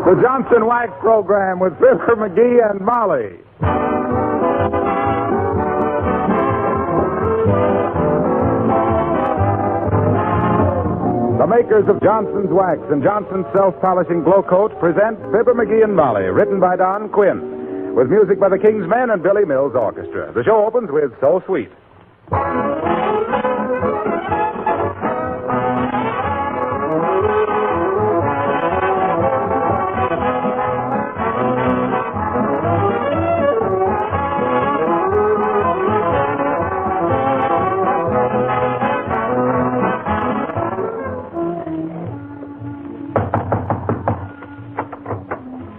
The Johnson Wax Program with Fibber McGee and Molly. The makers of Johnson's Wax and Johnson's Self-Polishing Glow Coat present Fibber McGee and Molly, written by Don Quinn, with music by the King's Men and Billy Mills Orchestra. The show opens with So Sweet.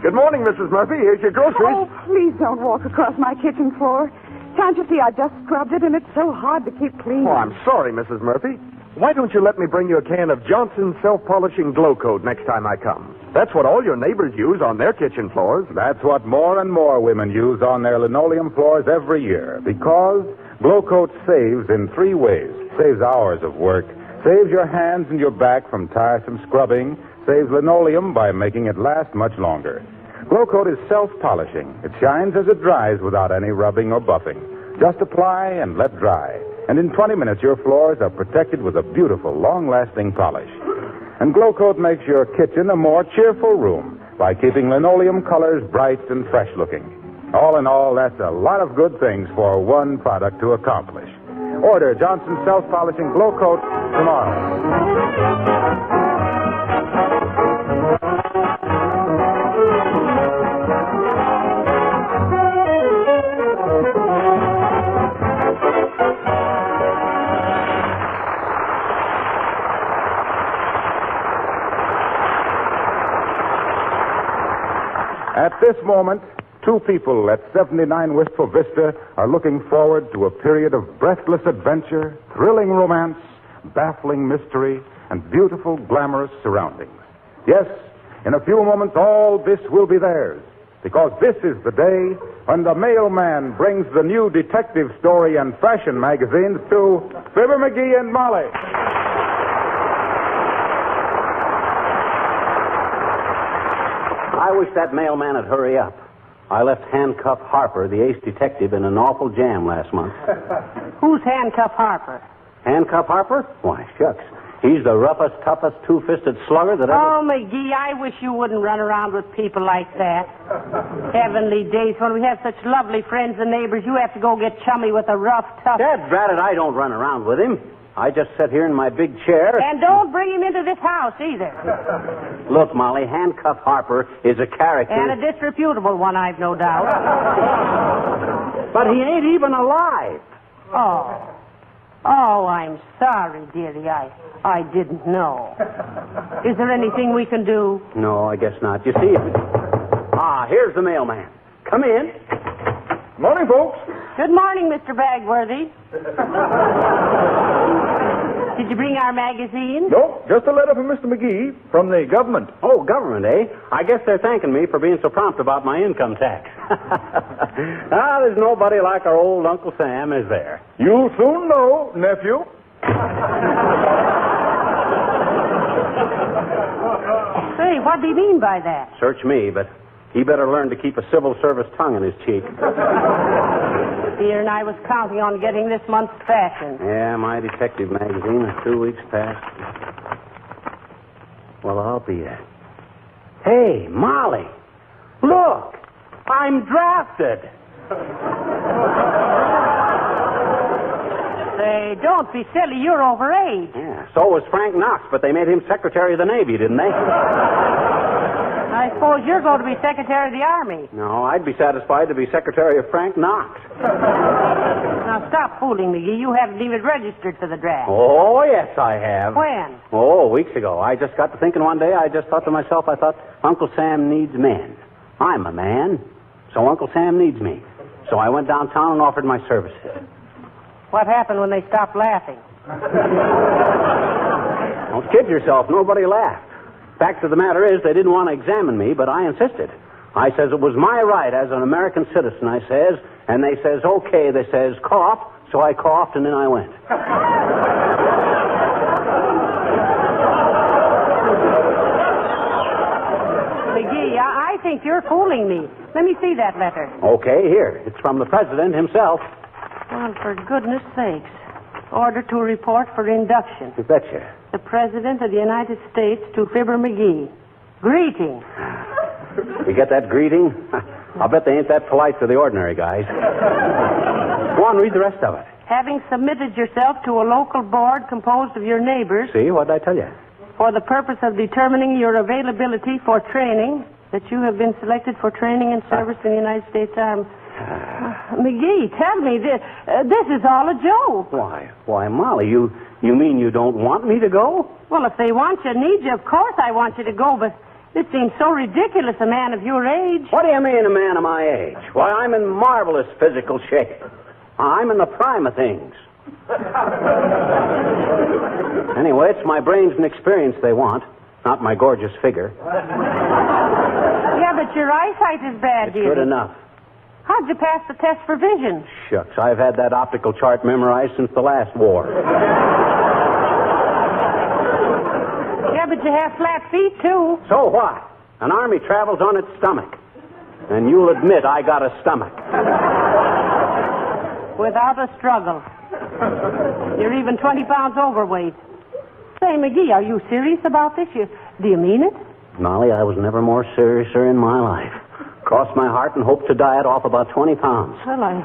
Good morning, Mrs. Murphy. Here's your groceries. Oh, please don't walk across my kitchen floor. Can't you see I just scrubbed it and it's so hard to keep clean? Oh, I'm sorry, Mrs. Murphy. Why don't you let me bring you a can of Johnson's Self-Polishing Glow Coat next time I come? That's what all your neighbors use on their kitchen floors. That's what more and more women use on their linoleum floors every year, because Glow Coat saves in 3 ways. Saves hours of work, saves your hands and your back from tiresome scrubbing, saves linoleum by making it last much longer. Glow Coat is self-polishing. It shines as it dries without any rubbing or buffing. Just apply and let dry. And in 20 minutes, your floors are protected with a beautiful, long-lasting polish. And Glow Coat makes your kitchen a more cheerful room by keeping linoleum colors bright and fresh-looking. All in all, that's a lot of good things for one product to accomplish. Order Johnson's Self-Polishing Glow Coat tomorrow. At this moment, 2 people at 79 Wistful Vista are looking forward to a period of breathless adventure, thrilling romance, baffling mystery, and beautiful, glamorous surroundings. Yes, in a few moments, all this will be theirs, because this is the day when the mailman brings the new detective story and fashion magazines to Fibber McGee and Molly. I wish that mailman would hurry up. I left Handcuff Harper, the ace detective, in an awful jam last month. Who's Handcuff Harper? Handcuff Harper? Why, shucks. He's the roughest, toughest, two-fisted slugger that ever... Oh, McGee, I wish you wouldn't run around with people like that. Heavenly days, when we have such lovely friends and neighbors, you have to go get chummy with a rough, tough... Dad, drat it, I don't run around with him. I just sit here in my big chair. And don't bring him into this house, either. Look, Molly, Handcuff Harper is a character... And a disreputable one, I've no doubt. But he ain't even alive. Oh, I'm sorry, dearie. I didn't know. Is there anything we can do? No, I guess not. You see, here's the mailman. Come in. Morning, folks. Good morning, Mr. Bagworthy. Did you bring our magazine? Nope, just a letter from Mr. McGee from the government. Oh, government, eh? I guess they're thanking me for being so prompt about my income tax. There's nobody like our old Uncle Sam, is there? You'll soon know, nephew. Say, what do you mean by that? Search me, but he better learn to keep a civil service tongue in his cheek. Dear, and I was counting on getting this month's fashion. Yeah, my detective magazine is 2 weeks past. Well, I'll be it. Hey, Molly, look, I'm drafted. Say, don't be silly. You're over age. Yeah, so was Frank Knox, but they made him Secretary of the Navy, didn't they? I suppose you're going to be Secretary of the Army. No, I'd be satisfied to be Secretary of Frank Knox. Now, stop fooling me. You haven't even registered for the draft. Oh, yes, I have. When? Oh, weeks ago. I just got to thinking one day, I just thought to myself, I thought, Uncle Sam needs men. I'm a man, so Uncle Sam needs me. So I went downtown and offered my services. What happened when they stopped laughing? Don't kid yourself. Nobody laughed. Fact of the matter is, they didn't want to examine me, but I insisted. I says it was my right as an American citizen, I says, and they says, okay, they says, cough, so I coughed, and then I went. McGee, think you're fooling me. Let me see that letter. Okay, here. It's from the president himself. Well, for goodness sakes. Order to report for induction. You betcha. The President of the United States to Fibber McGee. Greeting. You get that greeting? I'll bet they ain't that polite to the ordinary guys. Go on, read the rest of it. Having submitted yourself to a local board composed of your neighbors See, what'd I tell you? for the purpose of determining your availability for training, that you have been selected for training and service in the United States Army. McGee, tell me, this is all a joke. Why, Molly, you mean you don't want me to go? Well, if they want you, need you, of course I want you to go, but it seems so ridiculous, a man of your age. What do you mean, a man of my age? Why, I'm in marvelous physical shape. I'm in the prime of things. Anyway, it's my brains and experience they want, not my gorgeous figure. Yeah, but your eyesight is bad, dear. Good enough. How'd you pass the test for vision? Shucks, I've had that optical chart memorized since the last war. Yeah, but you have flat feet, too. So what? An army travels on its stomach. And you'll admit I got a stomach. Without a struggle. You're even 20 pounds overweight. Say, McGee, are you serious about this? Do you mean it? Molly, I was never more seriouser in my life. Crossed my heart and hoped to diet off about 20 pounds. Well, I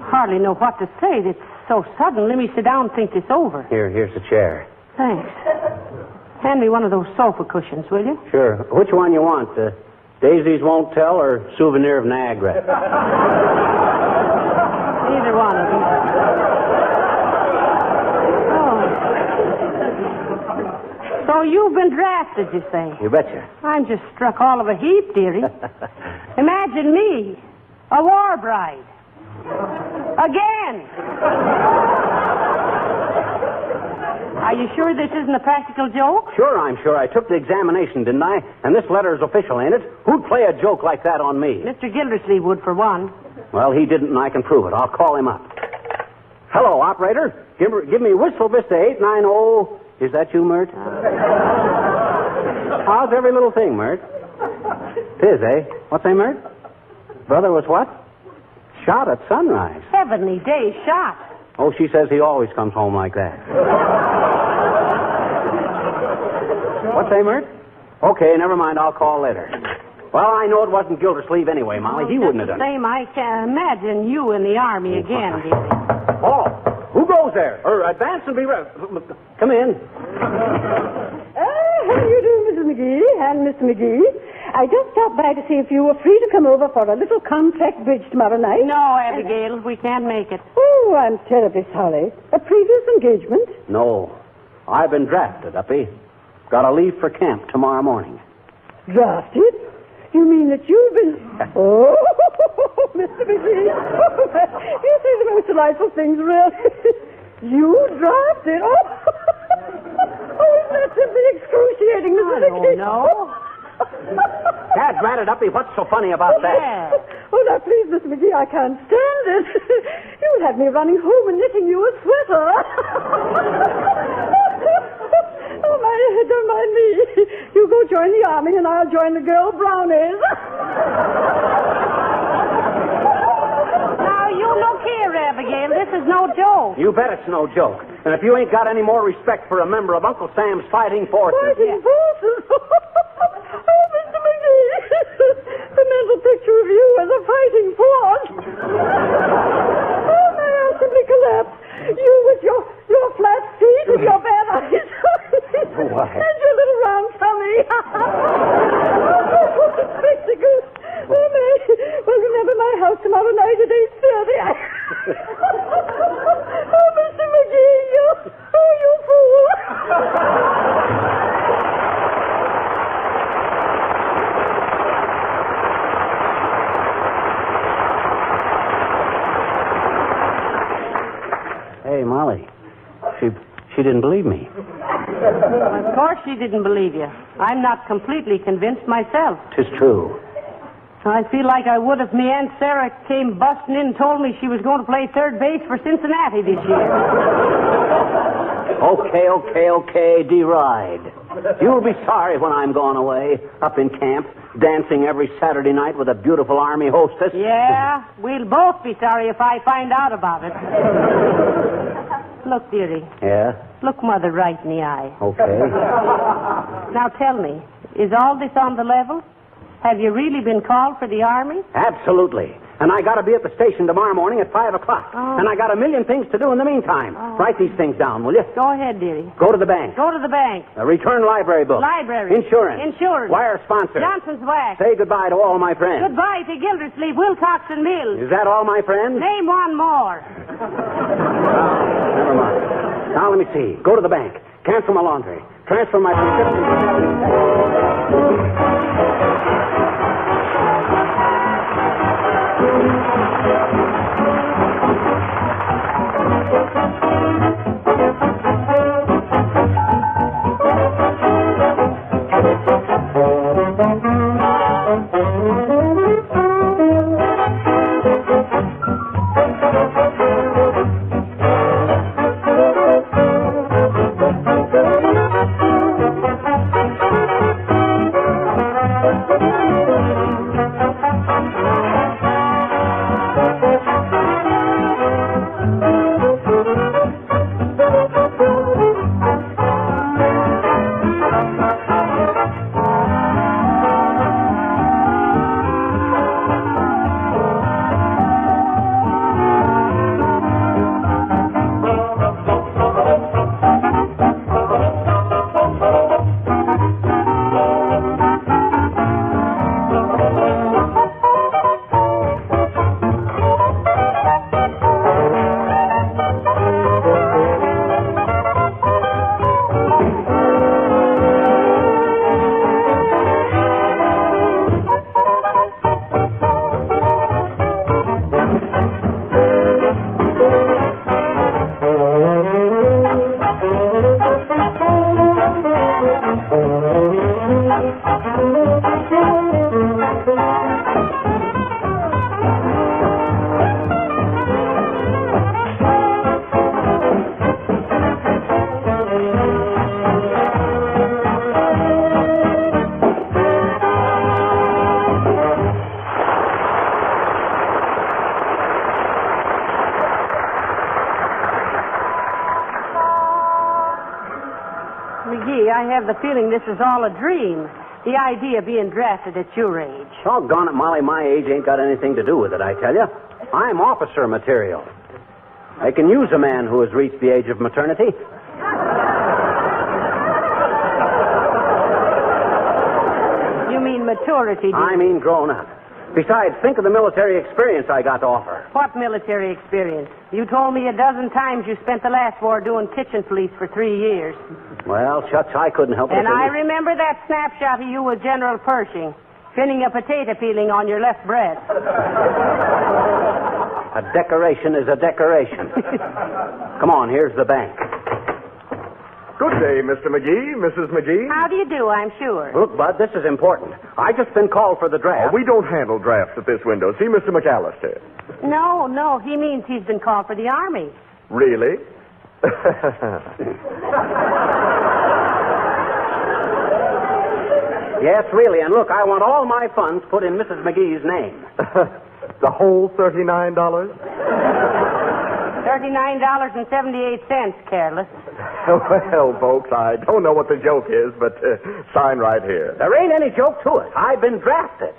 hardly know what to say. It's so sudden. Let me sit down and think this over. Here's the chair. Thanks. Hand me one of those sofa cushions, will you? Sure. Which one you want? Daisies Won't Tell or Souvenir of Niagara? Either one of them. So you've been drafted, you say? You betcha. I'm just struck all of a heap, dearie. Imagine me, a war bride. Again. Are you sure this isn't a practical joke? Sure, I'm sure. I took the examination, didn't I? And this letter is official, ain't it? Who'd play a joke like that on me? Mr. Gildersleeve would, for one. Well, he didn't, and I can prove it. I'll call him up. Hello, operator. Give me Whistle Vista 890... Is that you, Mert? How's every little thing, Mert? Tis, eh? What's that, Mert? Brother was what? Shot at sunrise. Heavenly days, shot. Oh, she says he always comes home like that. What's that, Mert? Okay, never mind. I'll call later. Well, I know it wasn't Gildersleeve anyway, Molly. He wouldn't have done it. Same, I can't imagine you in the Army again, dear. Oh, who goes there? Advance and be ready. Come in. How do you do, Mrs. McGee and Mr. McGee? I just stopped by to see if you were free to come over for a little contract bridge tomorrow night. No, Abigail, we can't make it. Oh, I'm terribly sorry. A previous engagement? No. I've been drafted, Uppy. Got to leave for camp tomorrow morning. Drafted? You mean that you've been... Oh, Mr. McGee. You say the most delightful things, really. You drafted? Oh, isn't that simply excruciating, Mr. McGee? No. Dad, rat it, Uppy. What's so funny about that? Yeah. Oh, now, please, Mr. McGee, I can't stand it. You'll have me running home and knitting you a sweater. Oh, my, don't mind me. You go join the army, and I'll join the girl brownies. Now, you look here, Abigail. This is no joke. You bet it's no joke. And if you ain't got any more respect for a member of Uncle Sam's fighting forces... Fighting forces? Oh, Mr. McGee. The mental picture of you as a fighting force. Oh, may I simply collapse. You with your flat feet and your bad eyes. Why? And your little round tummy. Oh, spectacle. Oh, May. Well, remember my house tomorrow night at 8:30. Oh, Mr. McGee, you fool. Hey, Molly. She didn't believe me. Of course she didn't believe you. I'm not completely convinced myself. 'Tis true. I feel like I would if me Aunt Sarah came busting in and told me she was going to play third base for Cincinnati this year. Okay, deride. You'll be sorry when I'm gone away, up in camp, dancing every Saturday night with a beautiful Army hostess. Yeah, we'll both be sorry if I find out about it. Look, dearie. Yeah? Look Mother right in the eye. Okay. Now tell me, is all this on the level? Have you really been called for the Army? Absolutely. And I got to be at the station tomorrow morning at 5 o'clock. Oh. And I got a million things to do in the meantime. Oh. Write these things down, will you? Go ahead, dearie. Go to the bank. Go to the bank. Return library book. Library. Insurance. Insurance. Wire sponsor. Johnson's Wax. Say goodbye to all my friends. Goodbye to Gildersleeve, Wilcox, and Mills. Is that all, my friends? Name one more. Never mind. Now, let me see. Go to the bank. Cancel my laundry. Transfer my prescription to... McGee, I have the feeling this is all a dream. The idea of being drafted at your age. Doggone it, Molly, my age ain't got anything to do with it, I tell you. I'm officer material. They can use a man who has reached the age of maternity. You mean maturity, I mean grown up. Besides, think of the military experience I got to offer. What military experience? You told me a dozen times you spent the last war doing kitchen police for 3 years. Well, shucks, I couldn't help it. And I remember that snapshot of you with General Pershing, pinning a potato peeling on your left breast. A decoration is a decoration. Come on, here's the bank. Good day, Mr. McGee, Mrs. McGee. How do you do, I'm sure? Look, Bud, this is important. I just been called for the draft. We don't handle drafts at this window. See Mr. McAllister. No, he means he's been called for the Army. Really? Yes, really. And look, I want all my funds put in Mrs. McGee's name. The whole $39? $39.78, careless. Well, folks, I don't know what the joke is, but sign right here. There ain't any joke to it. I've been drafted.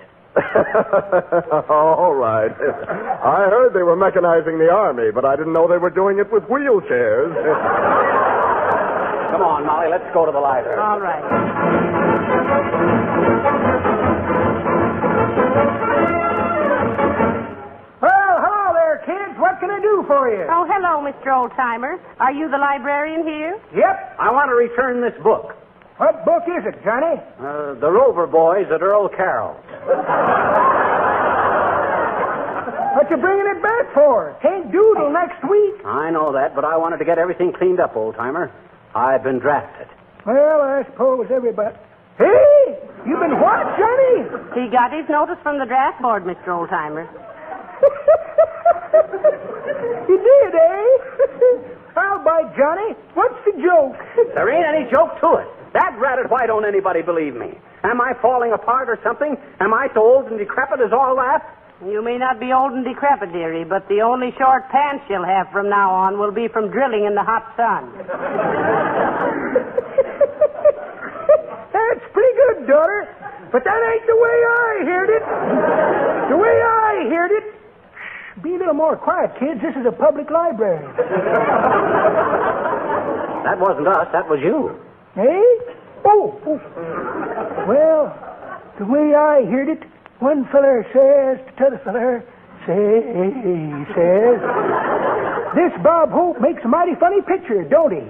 All right. I heard they were mechanizing the Army, but I didn't know they were doing it with wheelchairs. Come on, Molly, let's go to the library. All right. Well, hello there, kids. What can I do for you? Oh, hello, Mr. Oldtimer. Are you the librarian here? Yep. I want to return this book. What book is it, Johnny? The Rover Boys at Earl Carroll's. What you bringing it back for? Can't do till next week. I know that, but I wanted to get everything cleaned up, old-timer. I've been drafted. Well, I suppose everybody... Hey! You been what, Johnny? He got his notice from the draft board, Mr. Oldtimer. You did, eh? I'll bite Johnny. What's the joke? There ain't any joke to it. That ratted, why don't anybody believe me? Am I falling apart or something? Am I so old and decrepit as all that? You may not be old and decrepit, dearie, but the only short pants you'll have from now on will be from drilling in the hot sun. That's pretty good, daughter. But that ain't the way I heard it. The way I heard it. Shh, be a little more quiet, kids. This is a public library. That wasn't us. That was you. Eh? Oh. Well, the way I heard it, one feller says to t'other feller, says, this Bob Hope makes a mighty funny picture, don't he?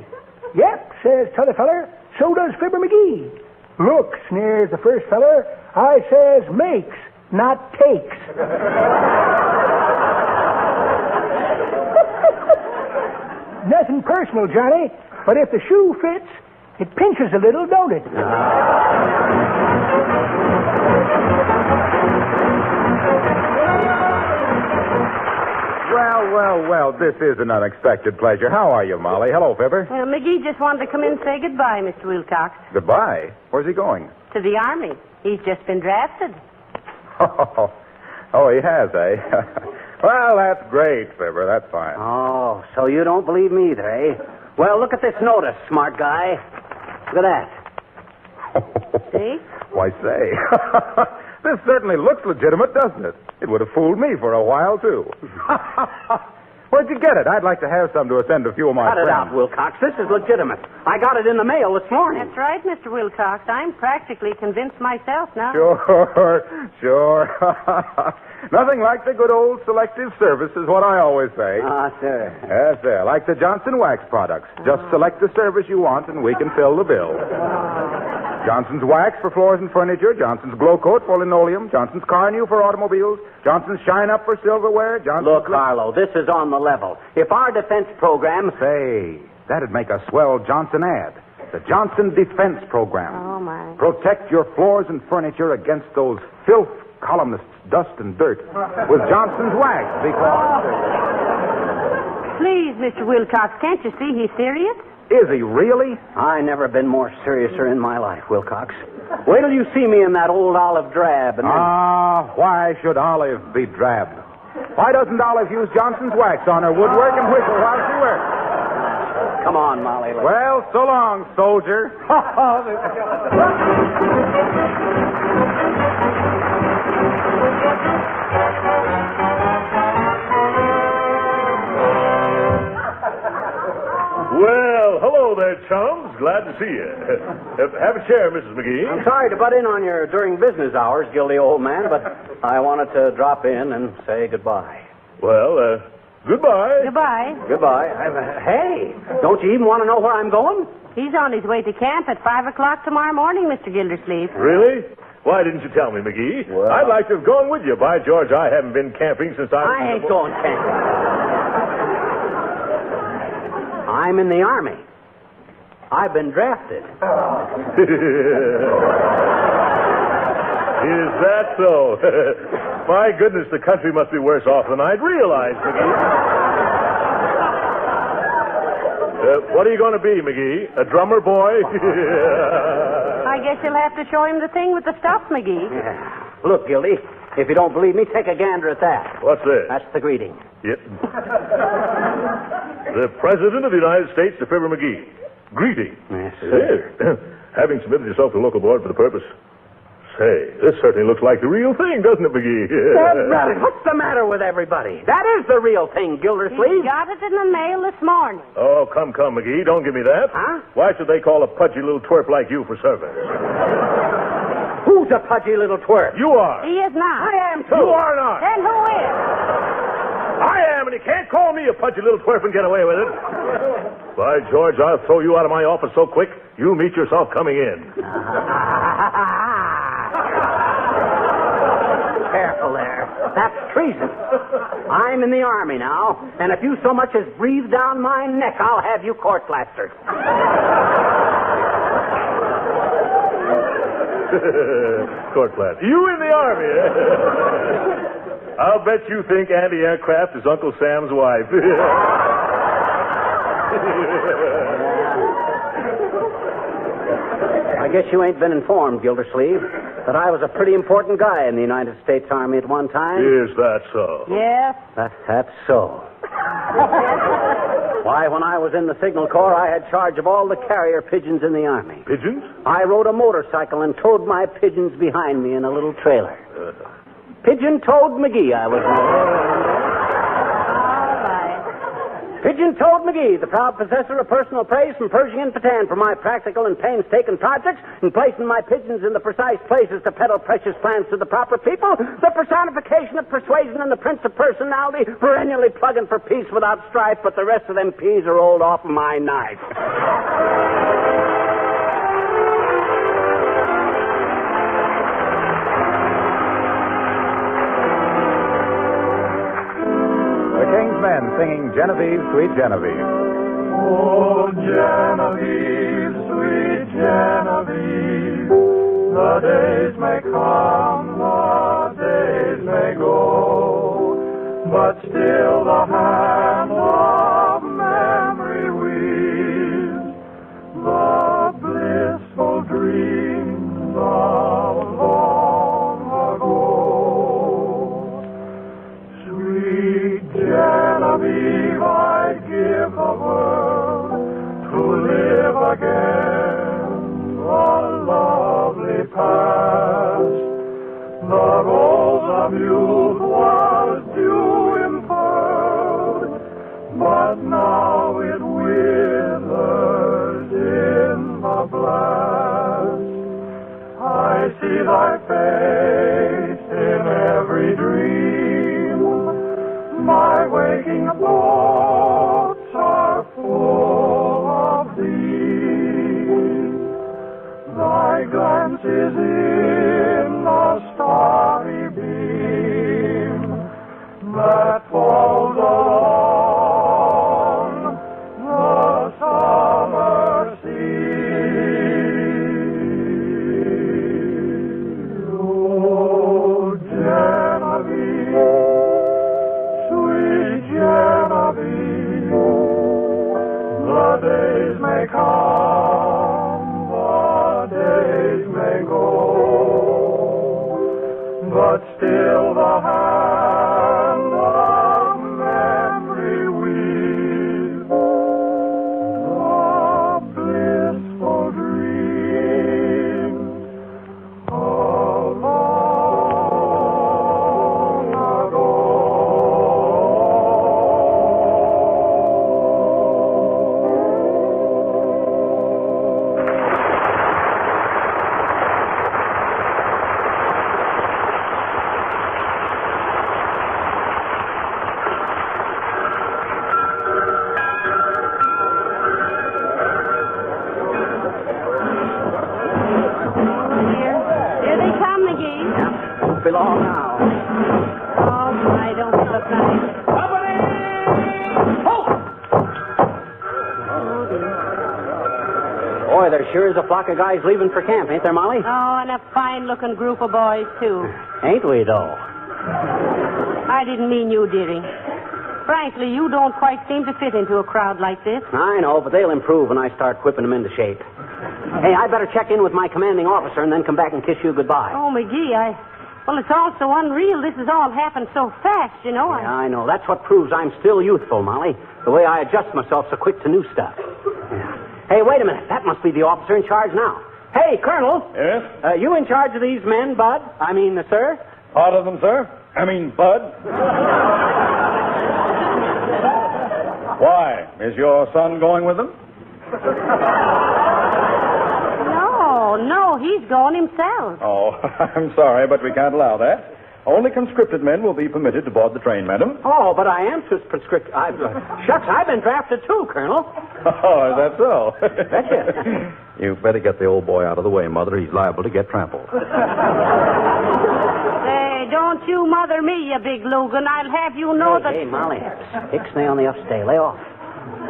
Yep, says t'other feller, so does Fibber McGee. Look, sneers the first feller, I says makes, not takes. Nothing personal, Johnny, but if the shoe fits, it pinches a little, don't it? Well, this is an unexpected pleasure. How are you, Molly? Hello, Fibber. McGee just wanted to come in and say goodbye, Mr. Wilcox. Goodbye. Where's he going? To the Army. He's just been drafted. Oh, he has, eh? Well, that's great, Fibber. That's fine. Oh, so you don't believe me either, eh? Well, look at this notice, smart guy. Look at that. See? Why, say. This certainly looks legitimate, doesn't it? It would have fooled me for a while, too. Where'd you get it? I'd like to have some to send a few of my Cut friends. it out, Wilcox. This is legitimate. I got it in the mail this morning. That's right, Mr. Wilcox. I'm practically convinced myself now. Sure. Nothing like the good old selective service is what I always say. Ah, sir. Yes, sir. Like the Johnson Wax products. Just select the service you want and we can fill the bill. Johnson's Wax for floors and furniture. Johnson's Glow Coat for linoleum. Johnson's Carnew for automobiles. Johnson's Shine Up for silverware. Johnson's... Look, Harlow, this is on the level. If our defense program... Say, that'd make a swell Johnson ad. The Johnson Defense Program. Oh, my. Protect your floors and furniture against those filth columnists, dust and dirt with Johnson's Wax because... Please, Mr. Wilcox, can't you see he's serious? Is he really? I never been more seriouser in my life, Wilcox. Wait till you see me in that old olive drab and then... Why should Olive be drab? Why doesn't Olive use Johnson's Wax on her woodwork and whistle while she works? Come on, Molly. Well, so long, soldier. Well, hello there, chums. Glad to see you. Have a chair, Mrs. McGee. I'm sorry to butt in on your during business hours, guilty old man, but I wanted to drop in and say goodbye. Well, goodbye. Goodbye. Goodbye. Hey, don't you even want to know where I'm going? He's on his way to camp at 5 o'clock tomorrow morning, Mr. Gildersleeve. Really? Why didn't you tell me, McGee? Well... I'd like to have gone with you. By George, I haven't been camping since I ain't going camping. I'm in the Army. I've been drafted. Is that so? My goodness, the country must be worse off than I'd realized, McGee. What are you going to be, McGee? A drummer boy? I guess you'll have to show him the thing with the stuff, McGee. Yeah. Look, Gildy, if you don't believe me, take a gander at that. What's this? That's the greeting. Yep. The President of the United States to Fibber McGee. Greeting. Yes, sir. Having submitted yourself to the local board for the purpose. Say, this certainly looks like the real thing, doesn't it, McGee? What's the matter with everybody? That is the real thing, Gildersleeve. He got it in the mail this morning. Oh, come, McGee. Don't give me that. Huh? Why should they call a pudgy little twerp like you for service? Who's a pudgy little twerp? You are. He is not. I am, too. You are not. Then who is? I am, and you can't call me a pudgy little twerp and get away with it. By George, I'll throw you out of my office so quick, you'll meet yourself coming in. Careful there. That's treason. I'm in the Army now, and if you so much as breathe down my neck, I'll have you court plastered. Court plaster. You in the Army, eh? I'll bet you think anti-aircraft is Uncle Sam's wife. I guess you ain't been informed, Gildersleeve, that I was a pretty important guy in the United States Army at one time. Is that so? Yes. That's so. Why, when I was in the Signal Corps, I had charge of all the carrier pigeons in the Army. Pigeons? I rode a motorcycle and towed my pigeons behind me in a little trailer. Pigeon-toed McGee, I was known. Pigeon-toed McGee, the proud possessor of personal praise from Pershing and Petan for my practical and painstaking projects in placing my pigeons in the precise places to peddle precious plans to the proper people, the personification of persuasion and the prince of personality, perennially plugging for peace without strife, but the rest of them peas are rolled off of my knife. Men singing Genevieve, Sweet Genevieve. Oh, Genevieve, sweet Genevieve, the days may come, the days may go, but still the hand of memory weaves the blissful dreams of long ago. Sweet Genevieve, I'd give the world to live again the lovely past. The rose of youth was dew impearled, but now it withers in the blast. I see thy face in every dream. My waking thoughts are full of thee. Thy glance is in the starry beam that falls along the summer sea. Oh, Genevieve, Genevieve, the days may come, the days may go, but still the hand of memory weaves the blissful dreams of long ago. Here they come, McGee. Won't be long now. Oh, my, don't they look nice? Boy, there sure is a flock of guys leaving for camp, ain't there, Molly? Oh, and a fine-looking group of boys, too. Ain't we, though? I didn't mean you, dearie. Frankly, you don't quite seem to fit into a crowd like this. I know, but they'll improve when I start whipping them into shape. Hey, I better check in with my commanding officer and then come back and kiss you goodbye. Oh, McGee, well, it's all so unreal. This has all happened so fast, you know. Yeah, I know. That's what proves I'm still youthful, Molly. The way I adjust myself so quick to new stuff. Yeah. Hey, wait a minute. That must be the officer in charge now. Hey, Colonel. Yes? You in charge of these men, Bud? I mean, sir? Part of them, sir. I mean, Bud. Why? Is your son going with them? No, he's going himself. Oh, I'm sorry, but we can't allow that. Only conscripted men will be permitted to board the train, madam. Oh, but I am conscripted. Shucks, I've been drafted too, Colonel. Oh, is that so? That's it. You better get the old boy out of the way, Mother. He's liable to get trampled. Hey, don't you mother me, you big Logan. I'll have you know that... Hey, Molly. Ixnay on the upstay. Lay off.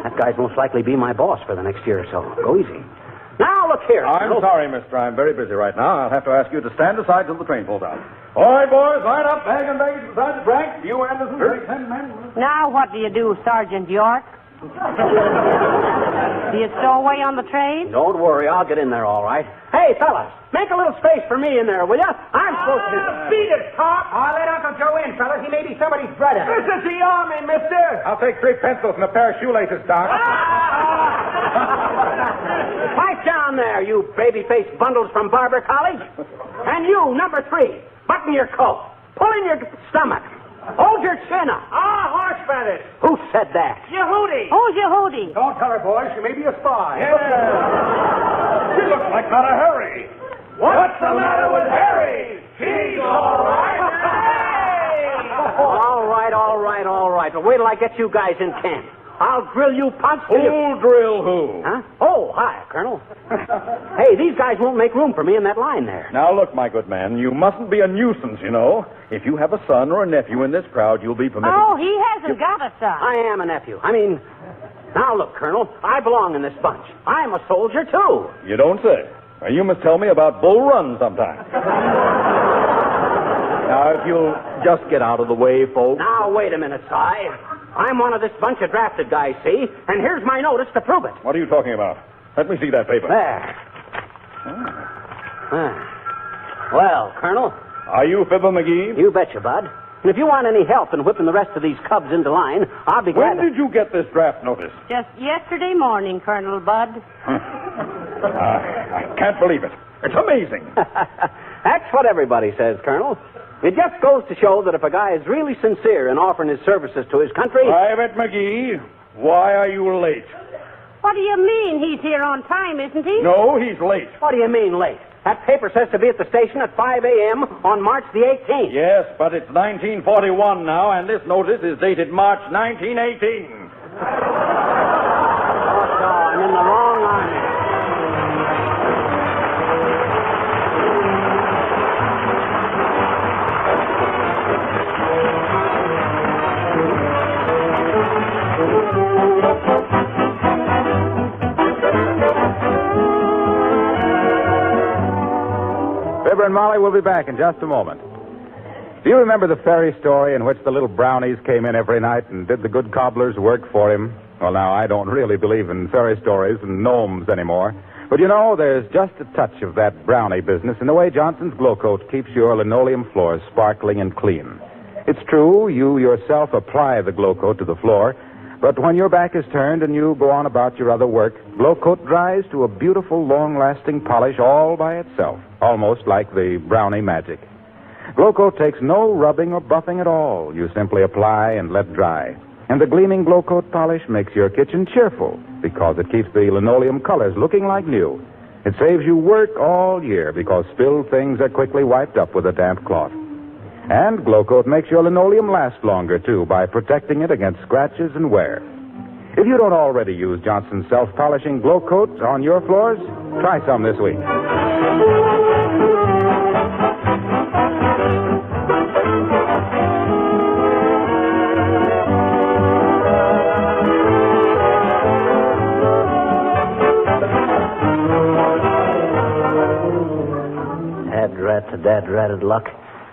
That guy's most likely be my boss for the next year or so. Go easy. Now, look here. I'm sorry, mister. I'm very busy right now. I'll have to ask you to stand aside till the train pulls out. All right, boys, line up, bag and baggage beside the track. You, Anderson, take 10 men. Now, what do you do, Sergeant York? Do you stow away on the train? Don't worry, I'll get in there all right. Hey, fellas, make a little space for me in there, will ya? I'm supposed to... Beat it, Pop. I'll let Uncle Joe in, fellas. He may be somebody's brother. This is the Army, mister. I'll take 3 pencils and a pair of shoelaces, Doc. Pipe down there, you baby-faced bundles from Barber College. And you, number 3, button your coat. Pull in your stomach. Hold your chin up. Horse feathers. Who said that? Yehudi. Who's Yehudi? Don't tell her, boys. She may be a spy. She looks like not a hurry. What's the matter with Harry? He's all right. All right. But wait till I get you guys in camp. I'll drill you punks till you... Who'll drill who? Huh? Oh, hi, Colonel. Hey, these guys won't make room for me in that line there. Now, look, my good man, you mustn't be a nuisance, you know. If you have a son or a nephew in this crowd, you'll be permitted... Oh, he hasn't got a son. I am a nephew. Now look, Colonel, I belong in this bunch. I'm a soldier, too. You don't say. Now, you must tell me about Bull Run sometime. Now, if you'll just get out of the way, folks. Now, wait a minute, Si. I'm one of this bunch of drafted guys, see? And here's my notice to prove it. What are you talking about? Let me see that paper. There. Well, Colonel. Are you Fibber McGee? You betcha, Bud. And if you want any help in whipping the rest of these cubs into line, I'll be glad When did you get this draft notice? Just yesterday morning, Colonel Bud. I can't believe it. It's amazing. That's what everybody says, Colonel. It just goes to show that if a guy is really sincere in offering his services to his country... Private McGee, why are you late? What do you mean? He's here on time, isn't he? No, he's late. What do you mean, late? That paper says to be at the station at 5 a.m. on March the 18th. Yes, but it's 1941 now, and this notice is dated March 1918. I'm in the wrong line. Fibber and Molly will be back in just a moment. Do you remember the fairy story in which the little brownies came in every night and did the good cobbler's work for him? Well, now, I don't really believe in fairy stories and gnomes anymore. But, you know, there's just a touch of that brownie business in the way Johnson's Glow Coat keeps your linoleum floors sparkling and clean. It's true, you yourself apply the Glow Coat to the floor, but when your back is turned and you go on about your other work, Glow Coat dries to a beautiful, long-lasting polish all by itself, almost like the brownie magic. Glow Coat takes no rubbing or buffing at all. You simply apply and let dry. And the gleaming Glow Coat polish makes your kitchen cheerful because it keeps the linoleum colors looking like new. It saves you work all year because spilled things are quickly wiped up with a damp cloth. And Glow Coat makes your linoleum last longer, too, by protecting it against scratches and wear. If you don't already use Johnson's self-polishing Glow Coat on your floors, try some this week. Dad-ratted luck.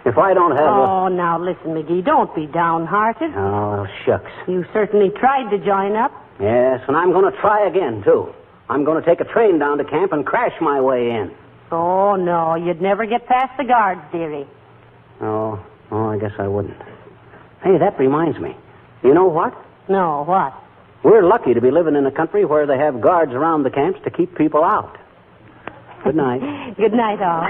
If I don't have Oh, now listen, McGee, don't be downhearted. Oh, well, shucks. You certainly tried to join up. Yes, and I'm going to try again, too. I'm going to take a train down to camp and crash my way in. Oh, no, you'd never get past the guards, dearie. Oh, I guess I wouldn't. Hey, that reminds me. You know what? No, what? We're lucky to be living in a country where they have guards around the camps to keep people out. Good night. Good night, all.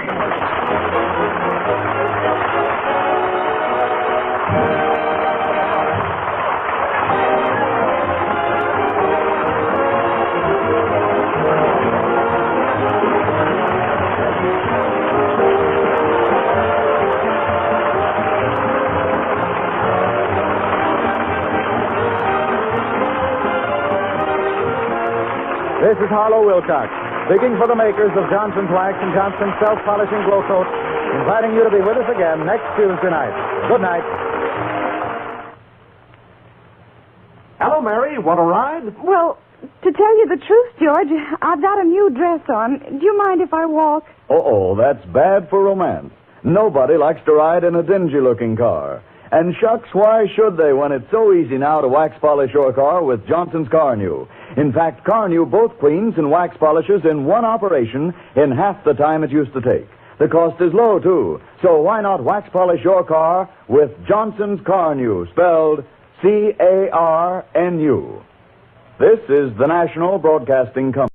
This is Harlow Wilcox, speaking for the makers of Johnson's Wax and Johnson's Self-Polishing Glow Coat, inviting you to be with us again next Tuesday night. Good night. Hello, Mary. Want a ride? Well, to tell you the truth, George, I've got a new dress on. Do you mind if I walk? Oh, that's bad for romance. Nobody likes to ride in a dingy-looking car. And shucks, why should they when it's so easy now to wax polish your car with Johnson's Car New? In fact, Car New both cleans and wax polishes in one operation in half the time it used to take. The cost is low, too. So why not wax polish your car with Johnson's Car New, spelled C-A-R-N-U. This is the National Broadcasting Company.